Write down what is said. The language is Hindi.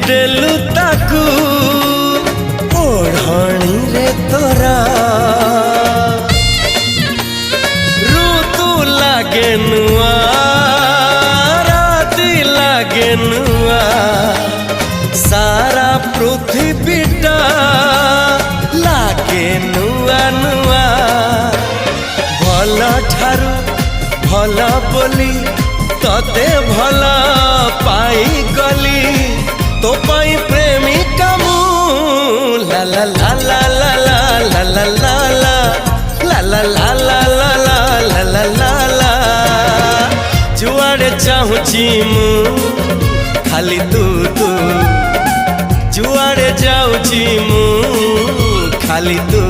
देलु ताकू ओढ़णी रे तोरा ऋतु लागे नुआ राति लागे नुआ सारा पृथ्वीटा लागे नुआ नुआ भल ठारू भल बोली तते भल पाई गली तो पाई प्रेमिका मु ला ला ला ला ला ला ला ला ला ला ला ला ला ला ला ला ला जुआड़े चाहूची मु खाली तू तू जुआड़े जाऊची मु खाली तू।